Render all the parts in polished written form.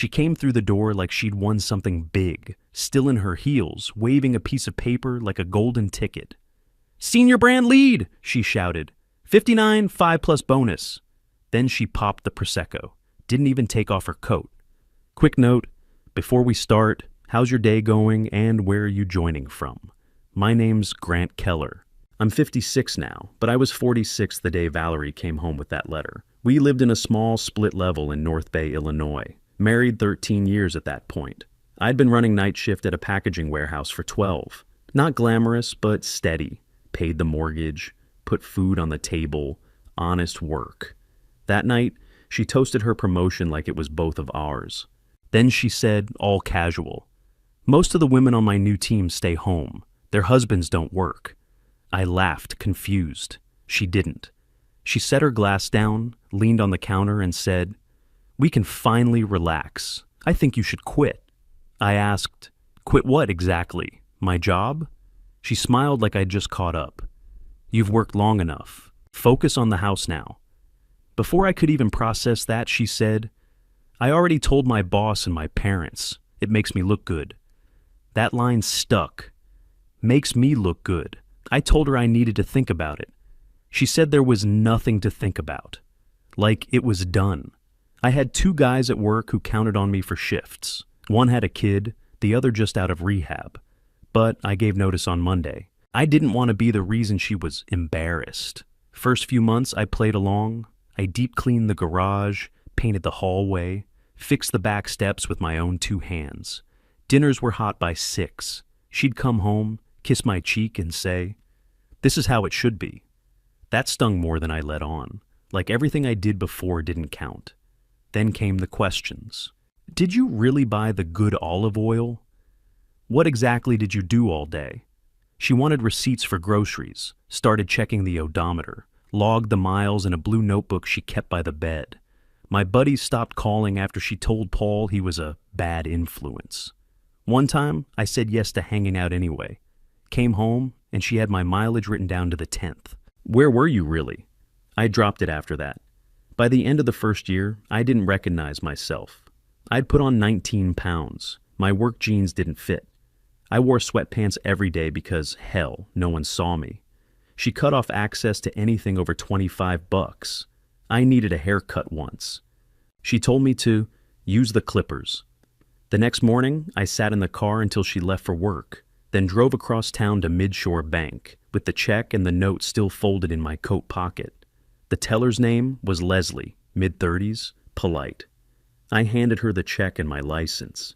She came through the door like she'd won something big, still in her heels, waving a piece of paper like a golden ticket. "Senior brand lead," she shouted. 59, 5 plus bonus. Then she popped the Prosecco. Didn't even take off her coat. Quick note, before we start, how's your day going and where are you joining from? My name's Grant Keller. I'm 56 now, but I was 46 the day Valerie came home with that letter. We lived in a small split level in North Bay, Illinois. Married 13 years at that point. I'd been running night shift at a packaging warehouse for 12. Not glamorous, but steady. Paid the mortgage, put food on the table, honest work. That night, she toasted her promotion like it was both of ours. Then she said, all casual, "Most of the women on my new team stay home. Their husbands don't work." I laughed, confused. She didn't. She set her glass down, leaned on the counter, and said, "We can finally relax. I think you should quit." I asked, "Quit what exactly? My job?" She smiled like I'd just caught up. "You've worked long enough. Focus on the house now." Before I could even process that, she said, "I already told my boss and my parents. It makes me look good." That line stuck. Makes me look good. I told her I needed to think about it. She said there was nothing to think about. Like it was done. I had 2 guys at work who counted on me for shifts. One had a kid, the other just out of rehab. But I gave notice on Monday. I didn't want to be the reason she was embarrassed. First few months I played along. I deep cleaned the garage, painted the hallway, fixed the back steps with my own 2 hands. Dinners were hot by 6. She'd come home, kiss my cheek and say, "This is how it should be." That stung more than I let on. Like everything I did before didn't count. Then came the questions. Did you really buy the good olive oil? What exactly did you do all day? She wanted receipts for groceries, started checking the odometer, logged the miles in a blue notebook she kept by the bed. My buddies stopped calling after she told Paul he was a bad influence. One time, I said yes to hanging out anyway. Came home, and she had my mileage written down to the 10th. Where were you really? I dropped it after that. By the end of the first year, I didn't recognize myself. I'd put on 19 pounds. My work jeans didn't fit. I wore sweatpants every day because, hell, no one saw me. She cut off access to anything over $25. I needed a haircut once. She told me to use the clippers. The next morning, I sat in the car until she left for work, then drove across town to Midshore Bank, with the check and the note still folded in my coat pocket. The teller's name was Leslie, mid-30s, polite. I handed her the check and my license.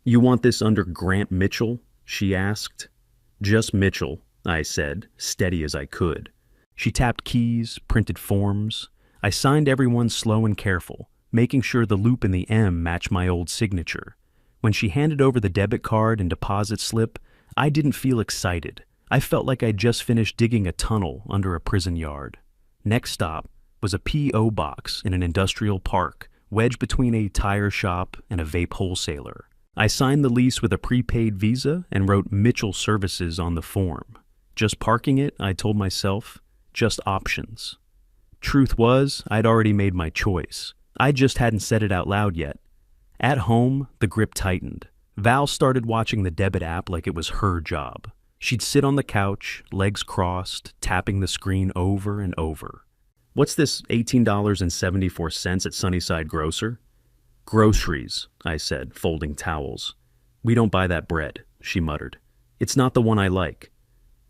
"You want this under Grant Mitchell?" she asked. "Just Mitchell," I said, steady as I could. She tapped keys, printed forms. I signed everyone slow and careful, making sure the loop in the M matched my old signature. When she handed over the debit card and deposit slip, I didn't feel excited. I felt like I'd just finished digging a tunnel under a prison yard. Next stop was a P.O. box in an industrial park, wedged between a tire shop and a vape wholesaler. I signed the lease with a prepaid Visa and wrote Mitchell Services on the form. Just parking it, I told myself, just options. Truth was, I'd already made my choice. I just hadn't said it out loud yet. At home, the grip tightened. Val started watching the debit app like it was her job. She'd sit on the couch, legs crossed, tapping the screen over and over. "What's this $18.74 at Sunnyside Grocer?" "Groceries," I said, folding towels. "We don't buy that bread," she muttered. "It's not the one I like."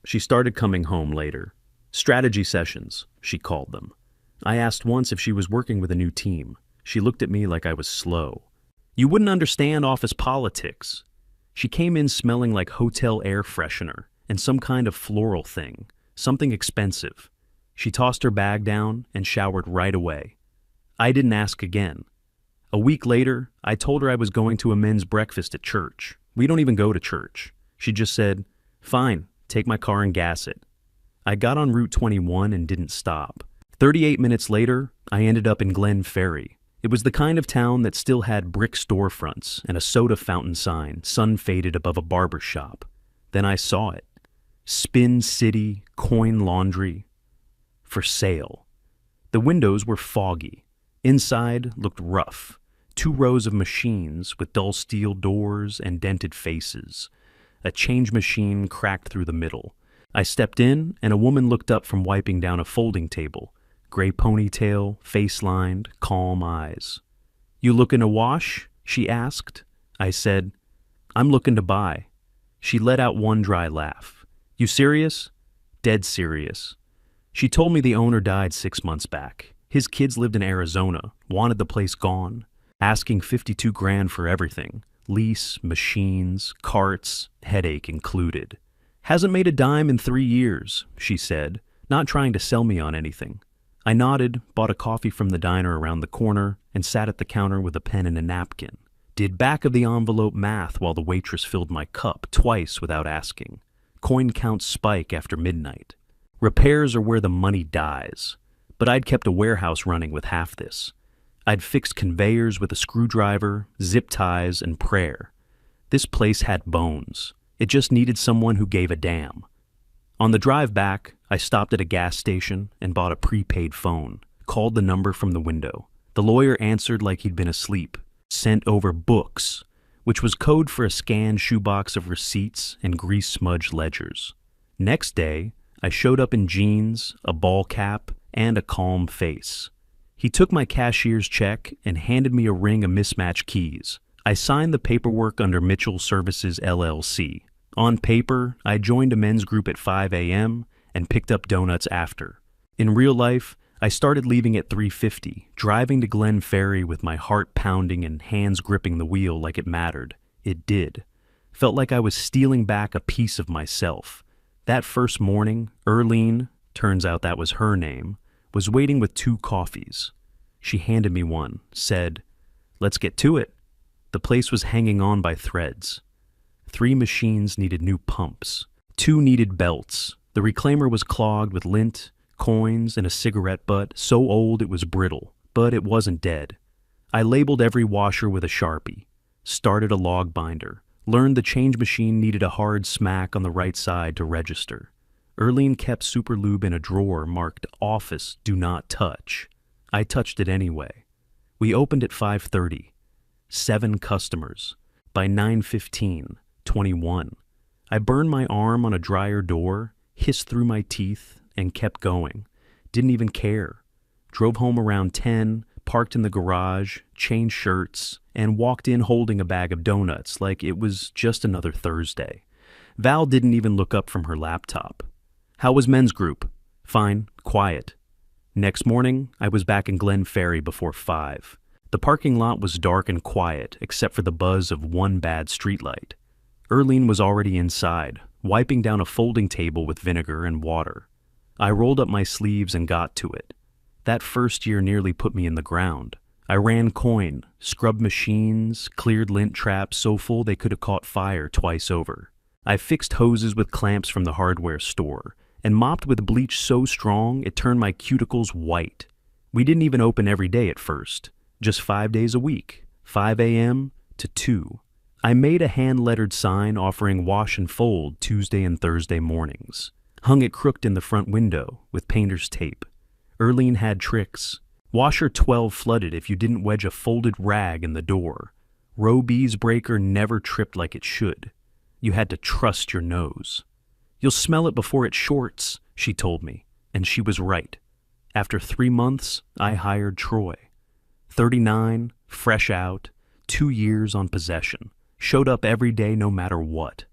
She started coming home later. Strategy sessions, she called them. I asked once if she was working with a new team. She looked at me like I was slow. "You wouldn't understand office politics." She came in smelling like hotel air freshener and some kind of floral thing, something expensive. She tossed her bag down and showered right away. I didn't ask again. A week later, I told her I was going to a men's breakfast at church. We don't even go to church. She just said, "Fine, take my car and gas it." I got on Route 21 and didn't stop. 38 minutes later, I ended up in Glen Ferry. It was the kind of town that still had brick storefronts and a soda fountain sign, sun-faded above a barber shop. Then I saw it. Spin City Coin Laundry. For sale. The windows were foggy. Inside looked rough. 2 rows of machines with dull steel doors and dented faces. A change machine cracked through the middle. I stepped in, and a woman looked up from wiping down a folding table. Gray ponytail, face-lined, calm eyes. "You looking to wash?" she asked. I said, "I'm looking to buy." She let out one dry laugh. "You serious?" "Dead serious." She told me the owner died 6 months back. His kids lived in Arizona, wanted the place gone, asking $52,000 for everything. Lease, machines, carts, headache included. "Hasn't made a dime in 3 years," she said, not trying to sell me on anything. I nodded, bought a coffee from the diner around the corner, and sat at the counter with a pen and a napkin. Did back-of-the-envelope math while the waitress filled my cup twice without asking. Coin counts spike after midnight. Repairs are where the money dies. But I'd kept a warehouse running with half this. I'd fixed conveyors with a screwdriver, zip ties, and prayer. This place had bones. It just needed someone who gave a damn. On the drive back, I stopped at a gas station and bought a prepaid phone, called the number from the window. The lawyer answered like he'd been asleep, sent over books, which was code for a scanned shoebox of receipts and grease-smudged ledgers. Next day, I showed up in jeans, a ball cap, and a calm face. He took my cashier's check and handed me a ring of mismatched keys. I signed the paperwork under Mitchell Services LLC. On paper, I joined a men's group at 5 a.m. and picked up donuts after. In real life, I started leaving at 3:50, driving to Glen Ferry with my heart pounding and hands gripping the wheel like it mattered. It did. Felt like I was stealing back a piece of myself. That first morning, Erlene, turns out that was her name, was waiting with 2 coffees. She handed me one, said, "Let's get to it." The place was hanging on by threads. 3 machines needed new pumps. 2 needed belts. The reclaimer was clogged with lint, coins, and a cigarette butt so old it was brittle, but it wasn't dead. I labeled every washer with a Sharpie, started a log binder, learned the change machine needed a hard smack on the right side to register. Erlene kept Super Lube in a drawer marked "Office Do Not Touch." I touched it anyway. We opened at 5:30. 7 customers. By 9:15, 21. I burned my arm on a dryer door, hissed through my teeth, and kept going. Didn't even care. Drove home around 10, parked in the garage, changed shirts, and walked in holding a bag of donuts like it was just another Thursday. Val didn't even look up from her laptop. "How was men's group?" "Fine, quiet." Next morning, I was back in Glen Ferry before 5. The parking lot was dark and quiet except for the buzz of one bad streetlight. Erlene was already inside, wiping down a folding table with vinegar and water. I rolled up my sleeves and got to it. That first year nearly put me in the ground. I ran coin, scrubbed machines, cleared lint traps so full they could have caught fire twice over. I fixed hoses with clamps from the hardware store, and mopped with bleach so strong it turned my cuticles white. We didn't even open every day at first, just 5 days a week, 5 a.m. to 2. I made a hand-lettered sign offering wash and fold Tuesday and Thursday mornings. Hung it crooked in the front window with painter's tape. Erlene had tricks. Washer 12 flooded if you didn't wedge a folded rag in the door. Row B's breaker never tripped like it should. You had to trust your nose. "You'll smell it before it shorts," she told me, and she was right. After 3 months, I hired Troy. 39, fresh out, 2 years on possession. Showed up every day no matter what.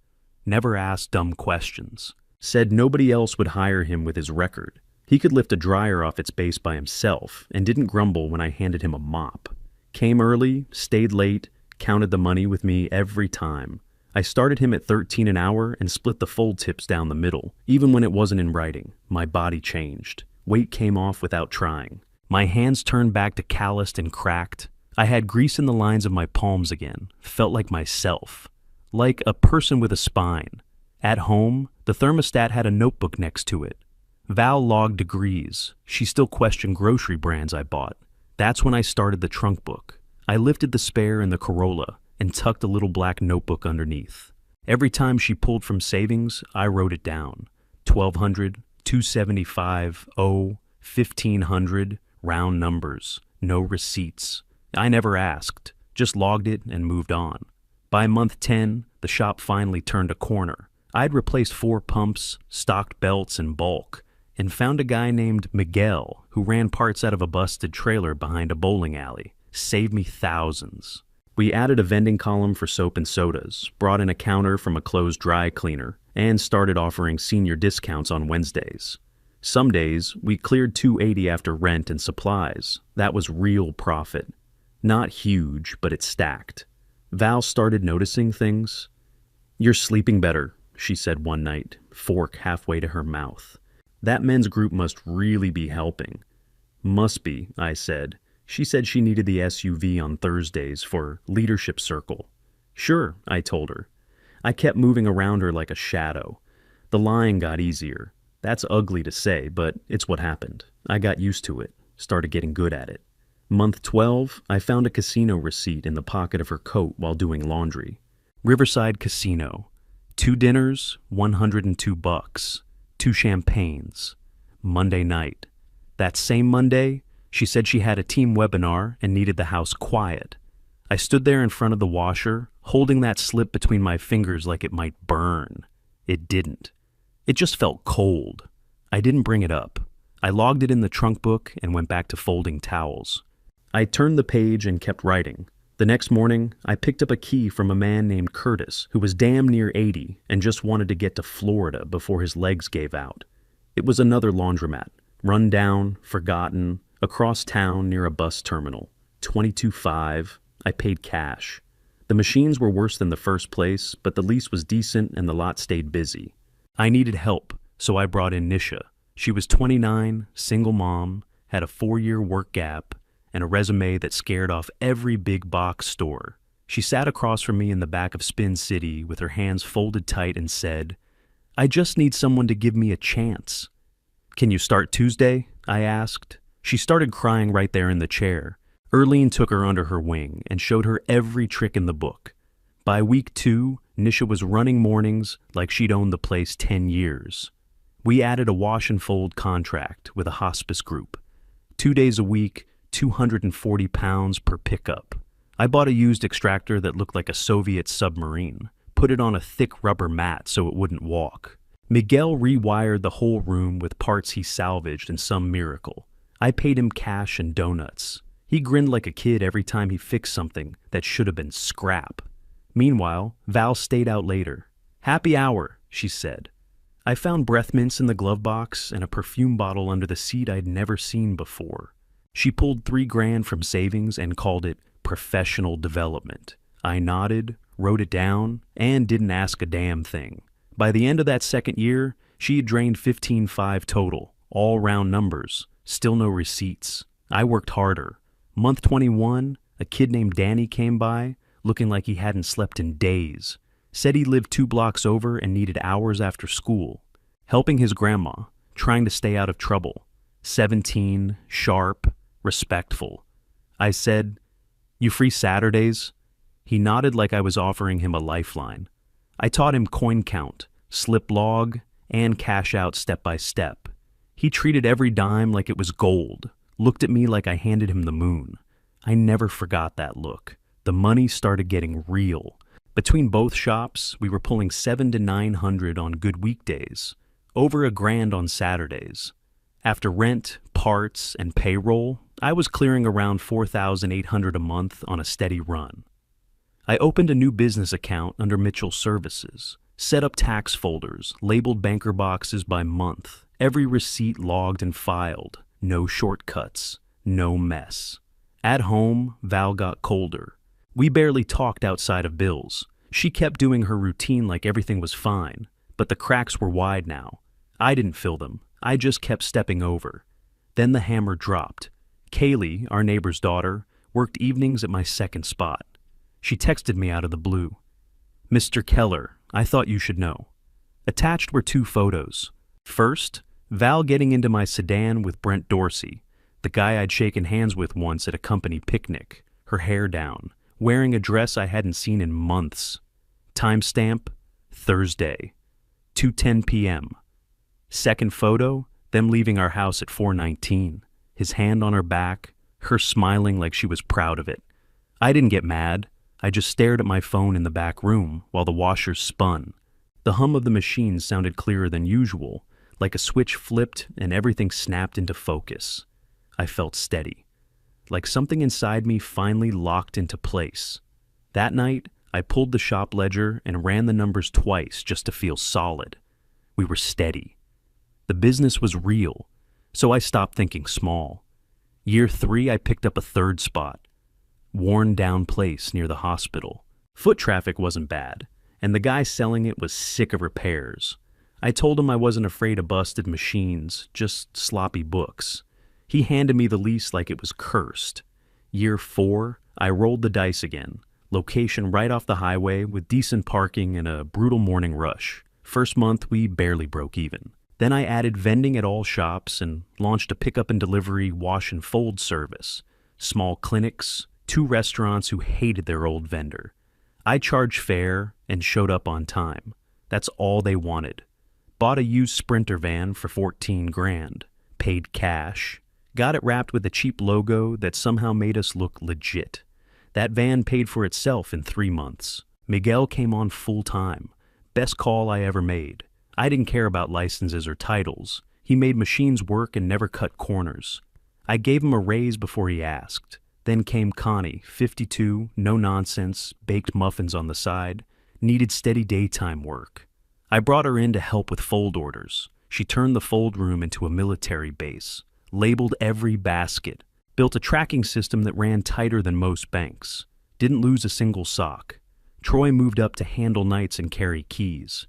Never asked dumb questions. Said nobody else would hire him with his record. He could lift a dryer off its base by himself and didn't grumble when I handed him a mop. Came early, stayed late, counted the money with me every time. I started him at $13 an hour and split the fold tips down the middle. Even when it wasn't in writing, my body changed. Weight came off without trying. My hands turned back to calloused and cracked. I had grease in the lines of my palms again. Felt like myself. Like a person with a spine. At home, the thermostat had a notebook next to it. Val logged degrees. She still questioned grocery brands I bought. That's when I started the trunk book. I lifted the spare in the Corolla and tucked a little black notebook underneath. Every time she pulled from savings, I wrote it down. 1,200, 275, 1500, round numbers, no receipts. I never asked, just logged it and moved on. By month 10, the shop finally turned a corner. I'd replaced 4 pumps, stocked belts in bulk, and found a guy named Miguel who ran parts out of a busted trailer behind a bowling alley. Saved me thousands. We added a vending column for soap and sodas, brought in a counter from a closed dry cleaner, and started offering senior discounts on Wednesdays. Some days, we cleared $280 after rent and supplies. That was real profit. Not huge, but it stacked. Val started noticing things. "You're sleeping better," she said one night, fork halfway to her mouth. "That men's group must really be helping." "Must be," I said. She said she needed the SUV on Thursdays for leadership circle. "Sure," I told her. I kept moving around her like a shadow. The lying got easier. That's ugly to say, but it's what happened. I got used to it, started getting good at it. Month 12, I found a casino receipt in the pocket of her coat while doing laundry. Riverside Casino. 2 dinners, $102. 2 champagnes. Monday night. That same Monday, she said she had a team webinar and needed the house quiet. I stood there in front of the washer, holding that slip between my fingers like it might burn. It didn't. It just felt cold. I didn't bring it up. I logged it in the trunk book and went back to folding towels. I turned the page and kept writing. The next morning, I picked up a key from a man named Curtis, who was damn near 80 and just wanted to get to Florida before his legs gave out. It was another laundromat, run down, forgotten, across town near a bus terminal. $22.5. I paid cash. The machines were worse than the first place, but the lease was decent and the lot stayed busy. I needed help, so I brought in Nisha. She was 29, single mom, had a 4-year work gap, and a resume that scared off every big box store. She sat across from me in the back of Spin City with her hands folded tight and said, "I just need someone to give me a chance." "Can you start Tuesday?" I asked. She started crying right there in the chair. Erlene took her under her wing and showed her every trick in the book. By week 2, Nisha was running mornings like she'd owned the place 10 years. We added a wash and fold contract with a hospice group. 2 days a week, 240 pounds per pickup. I bought a used extractor that looked like a Soviet submarine, put it on a thick rubber mat so it wouldn't walk. Miguel rewired the whole room with parts he salvaged in some miracle. I paid him cash and donuts. He grinned like a kid every time he fixed something that should have been scrap. Meanwhile, Val stayed out later. "Happy hour," she said. I found breath mints in the glove box and a perfume bottle under the seat I'd never seen before. She pulled $3,000 from savings and called it professional development. I nodded, wrote it down, and didn't ask a damn thing. By the end of that second year, she had drained $15,500 total, all round numbers, still no receipts. I worked harder. Month 21, a kid named Danny came by, looking like he hadn't slept in days. Said he lived 2 blocks over and needed hours after school. Helping his grandma, trying to stay out of trouble. 17, sharp, respectful. I said, "You free Saturdays?" He nodded like I was offering him a lifeline. I taught him coin count, slip log, and cash out step by step. He treated every dime like it was gold, looked at me like I handed him the moon. I never forgot that look. The money started getting real. Between both shops, we were pulling $700 to $900 on good weekdays, over $1,000 on Saturdays. After rent, parts, and payroll, I was clearing around $4,800 a month on a steady run. I opened a new business account under Mitchell Services, set up tax folders, labeled banker boxes by month, every receipt logged and filed, no shortcuts, no mess. At home, Val got colder. We barely talked outside of bills. She kept doing her routine like everything was fine, but the cracks were wide now. I didn't fill them. I just kept stepping over. Then the hammer dropped. Kaylee, our neighbor's daughter, worked evenings at my second spot. She texted me out of the blue. "Mr. Keller, I thought you should know." Attached were 2 photos. First, Val getting into my sedan with Brent Dorsey, the guy I'd shaken hands with once at a company picnic, her hair down, wearing a dress I hadn't seen in months. Timestamp, Thursday, 2:10 p.m. Second photo, them leaving our house at 4:19, his hand on her back, her smiling like she was proud of it. I didn't get mad. I just stared at my phone in the back room while the washers spun. The hum of the machine sounded clearer than usual, like a switch flipped and everything snapped into focus. I felt steady, like something inside me finally locked into place. That night, I pulled the shop ledger and ran the numbers twice just to feel solid. We were steady. The business was real, so I stopped thinking small. Year 3, I picked up a third spot. Worn down place near the hospital. Foot traffic wasn't bad, and the guy selling it was sick of repairs. I told him I wasn't afraid of busted machines, just sloppy books. He handed me the lease like it was cursed. Year 4, I rolled the dice again. Location right off the highway with decent parking and a brutal morning rush. First month, we barely broke even. Then I added vending at all shops and launched a pickup and delivery wash and fold service. Small clinics, 2 restaurants who hated their old vendor. I charged fair and showed up on time. That's all they wanted. Bought a used Sprinter van for $14,000. Paid cash. Got it wrapped with a cheap logo that somehow made us look legit. That van paid for itself in 3 months. Miguel came on full time. Best call I ever made. I didn't care about licenses or titles. He made machines work and never cut corners. I gave him a raise before he asked. Then came Connie, 52, no nonsense, baked muffins on the side, needed steady daytime work. I brought her in to help with fold orders. She turned the fold room into a military base, labeled every basket, built a tracking system that ran tighter than most banks, didn't lose a single sock. Troy moved up to handle nights and carry keys.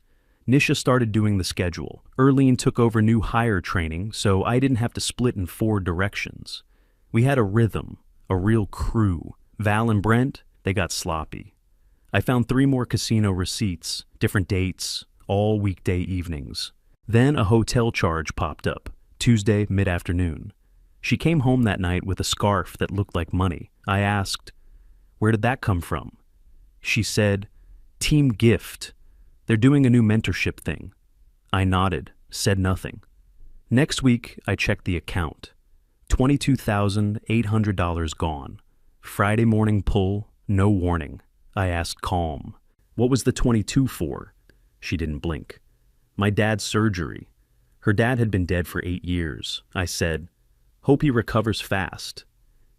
Nisha started doing the schedule. Erlene took over new hire training, so I didn't have to split in 4 directions. We had a rhythm, a real crew. Val and Brent, they got sloppy. I found 3 more casino receipts, different dates, all weekday evenings. Then a hotel charge popped up, Tuesday mid-afternoon. She came home that night with a scarf that looked like money. I asked, "Where did that come from?" She said, "Team gift. They're doing a new mentorship thing." I nodded, said nothing. Next week, I checked the account. $22,800 gone. Friday morning pull, no warning. I asked calm, "What was the 22 for?" She didn't blink. "My dad's surgery." Her dad had been dead for 8 years. I said, "Hope he recovers fast."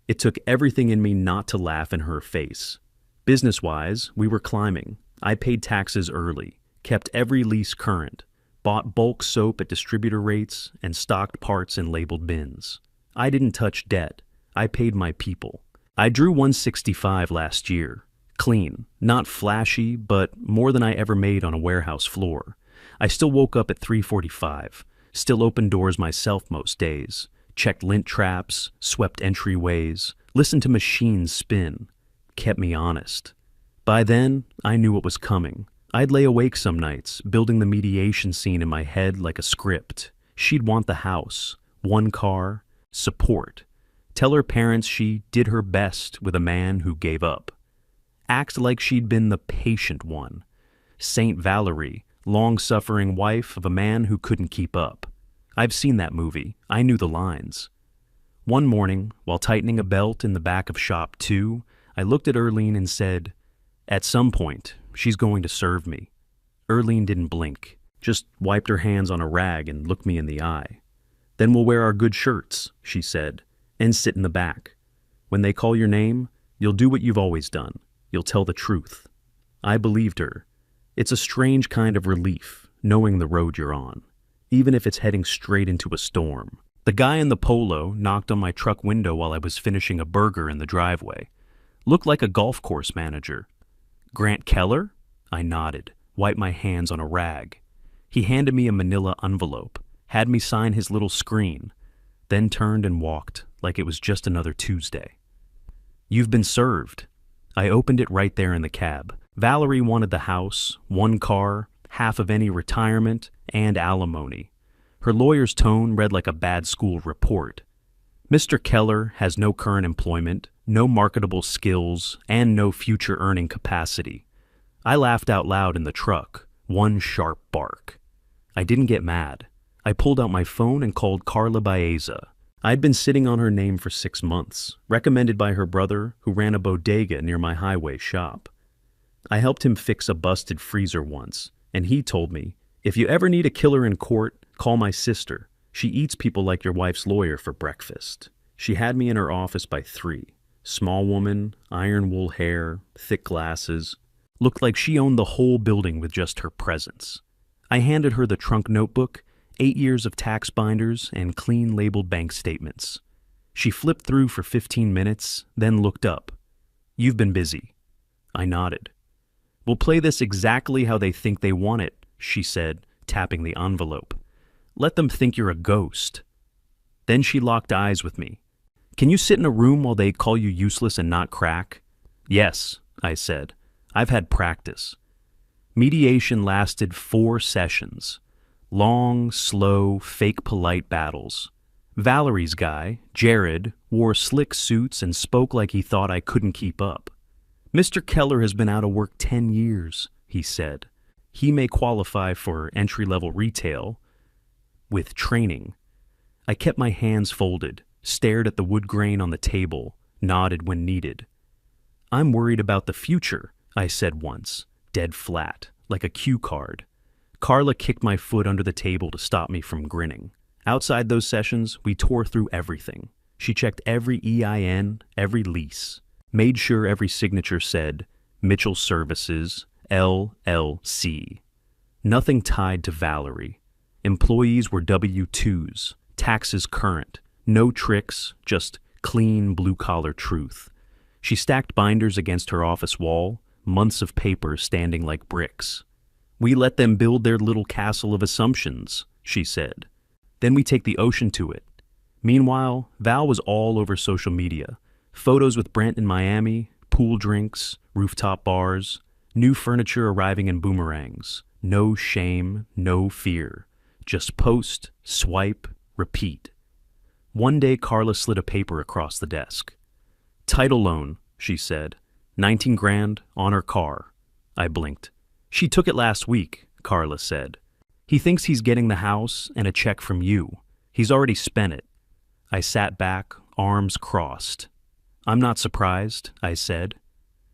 It took everything in me not to laugh in her face. Business-wise, we were climbing. I paid taxes early, kept every lease current, bought bulk soap at distributor rates, and stocked parts in labeled bins. I didn't touch debt. I paid my people. I drew 165 last year. Clean, not flashy, but more than I ever made on a warehouse floor. I still woke up at 3:45, still opened doors myself most days, checked lint traps, swept entryways, listened to machines spin. Kept me honest. By then, I knew what was coming. I'd lay awake some nights, building the mediation scene in my head like a script. She'd want the house, 1 car, support. Tell her parents she did her best with a man who gave up. Act like she'd been the patient one. Saint Valerie, long-suffering wife of a man who couldn't keep up. I've seen that movie. I knew the lines. One morning, while tightening a belt in the back of shop 2, I looked at Erlene and said, "At some point, she's going to serve me." Erlene didn't blink, just wiped her hands on a rag and looked me in the eye. "Then we'll wear our good shirts," she said, "and sit in the back. When they call your name, you'll do what you've always done. You'll tell the truth." I believed her. It's a strange kind of relief, knowing the road you're on, even if it's heading straight into a storm. The guy in the polo knocked on my truck window while I was finishing a burger in the driveway. Looked like a golf course manager. "Grant Keller?" I nodded, wiped my hands on a rag. He handed me a manila envelope, had me sign his little screen, then turned and walked like it was just another Tuesday. "You've been served." I opened it right there in the cab. Valerie wanted the house, 1 car, half of any retirement, and alimony. Her lawyer's tone read like a bad school report. "Mr. Keller has no current employment, no marketable skills, and no future earning capacity." I laughed out loud in the truck, 1 sharp bark. I didn't get mad. I pulled out my phone and called Carla Baeza. I'd been sitting on her name for 6 months, recommended by her brother who ran a bodega near my highway shop. I helped him fix a busted freezer once, and he told me, "If you ever need a killer in court, call my sister. She eats people like your wife's lawyer for breakfast." She had me in her office by 3. Small woman, iron wool hair, thick glasses. Looked like she owned the whole building with just her presence. I handed her the trunk notebook, 8 years of tax binders, and clean labeled bank statements. She flipped through for 15 minutes, then looked up. "You've been busy." I nodded. "We'll play this exactly how they think they want it," she said, tapping the envelope. "Let them think you're a ghost." Then she locked eyes with me. "Can you sit in a room while they call you useless and not crack?" "Yes," I said. "I've had practice." Mediation lasted 4 sessions. Long, slow, fake polite battles. Valerie's guy, Jared, wore slick suits and spoke like he thought I couldn't keep up. "Mr. Keller has been out of work 10 years, he said. "He may qualify for entry-level retail with training." I kept my hands folded, stared at the wood grain on the table, nodded when needed. "I'm worried about the future," I said once, dead flat, like a cue card. Carla kicked my foot under the table to stop me from grinning. Outside those sessions, we tore through everything. She checked every EIN, every lease, made sure every signature said Mitchell Services, LLC. Nothing tied to Valerie. Employees were W-2s, taxes current, no tricks, just clean blue-collar truth. She stacked binders against her office wall, months of paper standing like bricks. "We let them build their little castle of assumptions," she said. "Then we take the ocean to it." Meanwhile, Val was all over social media. Photos with Brent in Miami, pool drinks, rooftop bars, new furniture arriving in boomerangs. No shame, no fear. Just post, swipe, repeat. One day Carla slid a paper across the desk. "Title loan," she said. 19 grand on her car. I blinked. "She took it last week," Carla said. "He thinks he's getting the house and a check from you. He's already spent it." I sat back, arms crossed. "I'm not surprised," I said.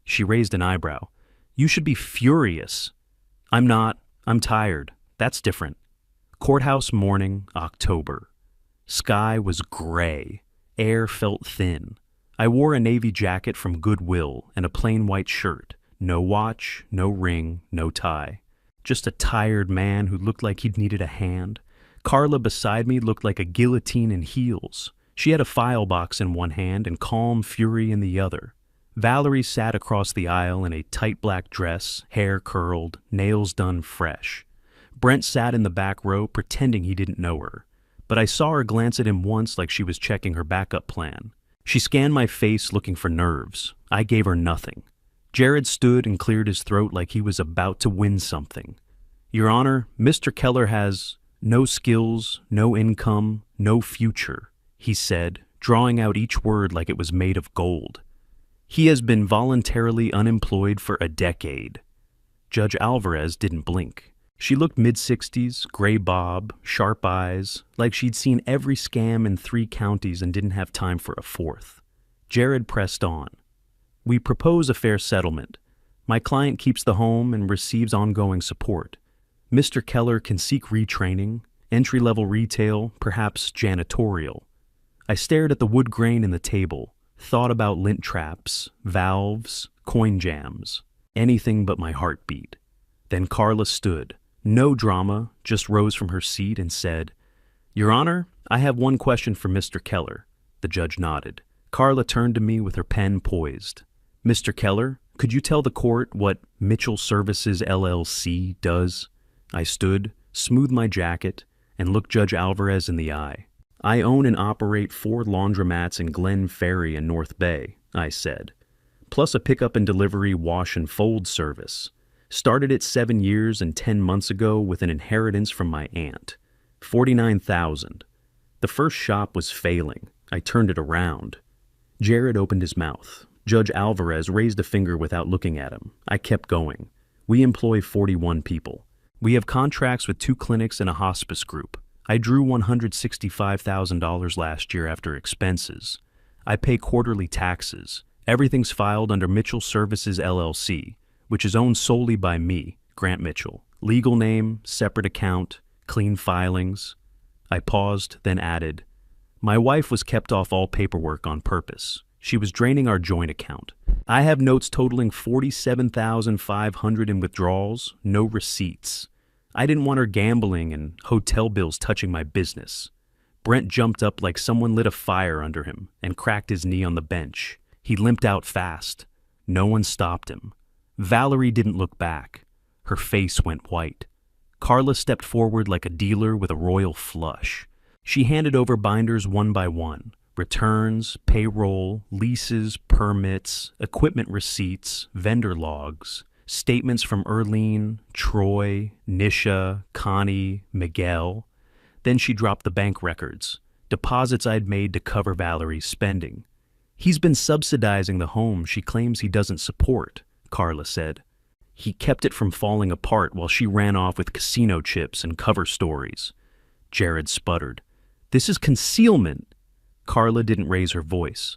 She raised an eyebrow. "You should be furious." "I'm not. I'm tired. That's different." Courthouse morning, October. Sky was gray. Air felt thin. I wore a navy jacket from Goodwill and a plain white shirt. No watch, no ring, no tie. Just a tired man who looked like he'd needed a hand. Carla beside me looked like a guillotine in heels. She had a file box in one hand and calm fury in the other. Valerie sat across the aisle in a tight black dress, hair curled, nails done fresh. Brent sat in the back row pretending he didn't know her. But I saw her glance at him once like she was checking her backup plan. She scanned my face looking for nerves. I gave her nothing. Jared stood and cleared his throat like he was about to win something. "Your Honor, Mr. Keller has no skills, no income, no future," he said, drawing out each word like it was made of gold. "He has been voluntarily unemployed for a decade." Judge Alvarez didn't blink. She looked mid-60s, gray bob, sharp eyes, like she'd seen every scam in 3 counties and didn't have time for a 4th. Jared pressed on. "We propose a fair settlement. My client keeps the home and receives ongoing support. Mr. Keller can seek retraining, entry-level retail, perhaps janitorial." I stared at the wood grain in the table, thought about lint traps, valves, coin jams, anything but my heartbeat. Then Carla stood. No drama, just rose from her seat and said, "Your Honor, I have one question for Mr. Keller." The judge nodded. Carla turned to me with her pen poised. "Mr. Keller, could you tell the court what Mitchell Services LLC does?" I stood, smoothed my jacket, and looked Judge Alvarez in the eye. "I own and operate 4 laundromats in Glen Ferry and North Bay," I said, "plus a pickup and delivery wash and fold service. Started it 7 years and 10 months ago with an inheritance from my aunt. 49,000. The first shop was failing. I turned it around." Jared opened his mouth. Judge Alvarez raised a finger without looking at him. I kept going. "We employ 41 people. We have contracts with 2 clinics and a hospice group. I drew $165,000 last year after expenses. I pay quarterly taxes. Everything's filed under Mitchell Services LLC, which is owned solely by me, Grant Mitchell. Legal name, separate account, clean filings. I paused, then added, my wife was kept off all paperwork on purpose. She was draining our joint account. I have notes totaling $47,500 in withdrawals, no receipts. I didn't want her gambling and hotel bills touching my business. Brent jumped up like someone lit a fire under him and cracked his knee on the bench. He limped out fast. No one stopped him. Valerie didn't look back. Her face went white. Carla stepped forward like a dealer with a royal flush. She handed over binders one by one. Returns, payroll, leases, permits, equipment receipts, vendor logs, statements from Erlene, Troy, Nisha, Connie, Miguel. Then she dropped the bank records, deposits I'd made to cover Valerie's spending. He's been subsidizing the home she claims he doesn't support, Carla said. He kept it from falling apart while she ran off with casino chips and cover stories. Jared sputtered. This is concealment. Carla didn't raise her voice.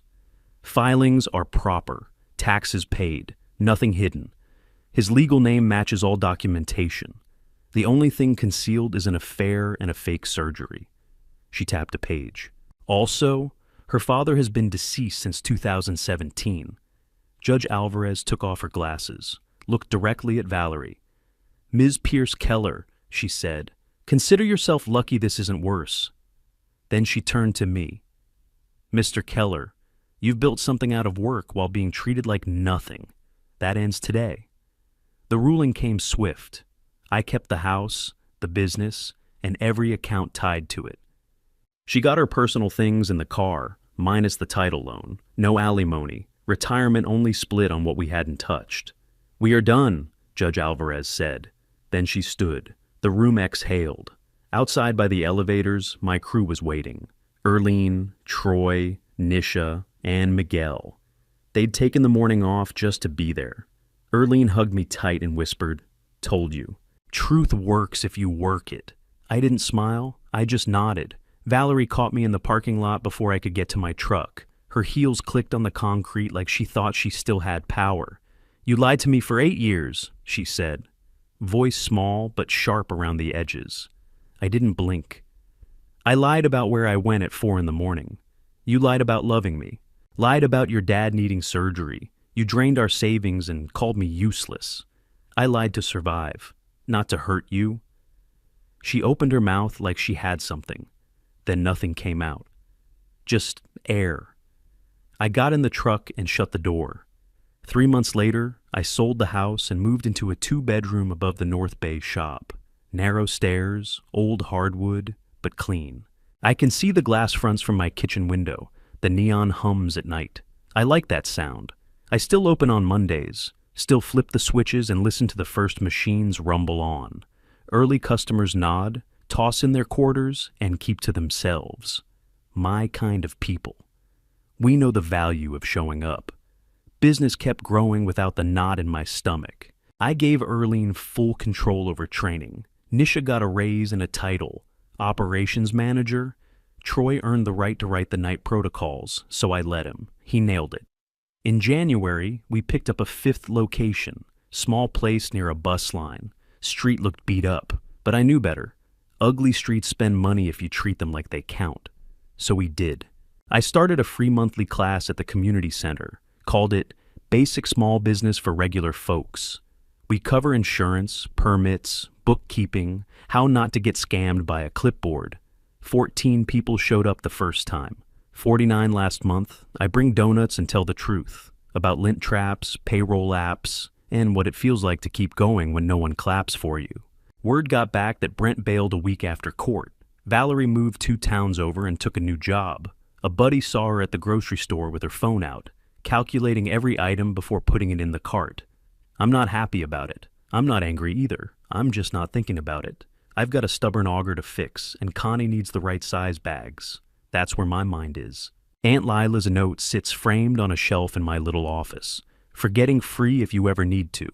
Filings are proper, taxes paid, nothing hidden. His legal name matches all documentation. The only thing concealed is an affair and a fake surgery. She tapped a page. Also, her father has been deceased since 2017. Judge Alvarez took off her glasses, looked directly at Valerie. Ms. Pierce Keller, she said, consider yourself lucky this isn't worse. Then she turned to me. Mr. Keller, you've built something out of work while being treated like nothing. That ends today. The ruling came swift. I kept the house, the business, and every account tied to it. She got her personal things in the car, minus the title loan, no alimony, retirement only split on what we hadn't touched. We are done, Judge Alvarez said. Then she stood. The room exhaled. Outside by the elevators, my crew was waiting. Erlene, Troy, Nisha, and Miguel. They'd taken the morning off just to be there. Erlene hugged me tight and whispered, told you. Truth works if you work it. I didn't smile. I just nodded. Valerie caught me in the parking lot before I could get to my truck. Her heels clicked on the concrete like she thought she still had power. You lied to me for 8 years, she said. Voice small but sharp around the edges. I didn't blink. I lied about where I went at 4 a.m. You lied about loving me. Lied about your dad needing surgery. You drained our savings and called me useless. I lied to survive, not to hurt you. She opened her mouth like she had something. Then nothing came out. Just air. I got in the truck and shut the door. 3 months later, I sold the house and moved into a 2-bedroom above the North Bay shop. Narrow stairs, old hardwood, but clean. I can see the glass fronts from my kitchen window. The neon hums at night. I like that sound. I still open on Mondays, still flip the switches and listen to the first machines rumble on. Early customers nod, toss in their quarters, and keep to themselves. My kind of people. We know the value of showing up. Business kept growing without the knot in my stomach. I gave Erlene full control over training. Nisha got a raise and a title. Operations manager. Troy earned the right to write the night protocols, so I let him. He nailed it. In January, we picked up a 5th location. Small place near a bus line. Street looked beat up, but I knew better. Ugly streets spend money if you treat them like they count. So we did. I started a free monthly class at the community center. Called it Basic Small Business for Regular Folks. We cover insurance, permits, bookkeeping, how not to get scammed by a clipboard. 14 people showed up the first time. 49 last month. I bring donuts and tell the truth about lint traps, payroll apps, and what it feels like to keep going when no one claps for you. Word got back that Brent bailed a week after court. Valerie moved 2 towns over and took a new job. A buddy saw her at the grocery store with her phone out, calculating every item before putting it in the cart. I'm not happy about it. I'm not angry either. I'm just not thinking about it. I've got a stubborn auger to fix, and Connie needs the right size bags. That's where my mind is. Aunt Lila's note sits framed on a shelf in my little office. Forgetting free if you ever need to.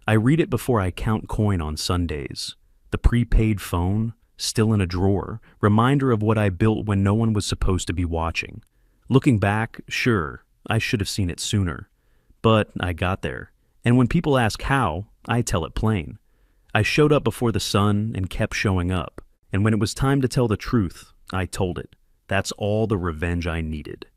I read it before I count coin on Sundays. The prepaid phone, still in a drawer, reminder of what I built when no one was supposed to be watching. Looking back, sure, I should have seen it sooner. But I got there, and when people ask how, I tell it plain. I showed up before the sun and kept showing up, and when it was time to tell the truth, I told it. That's all the revenge I needed.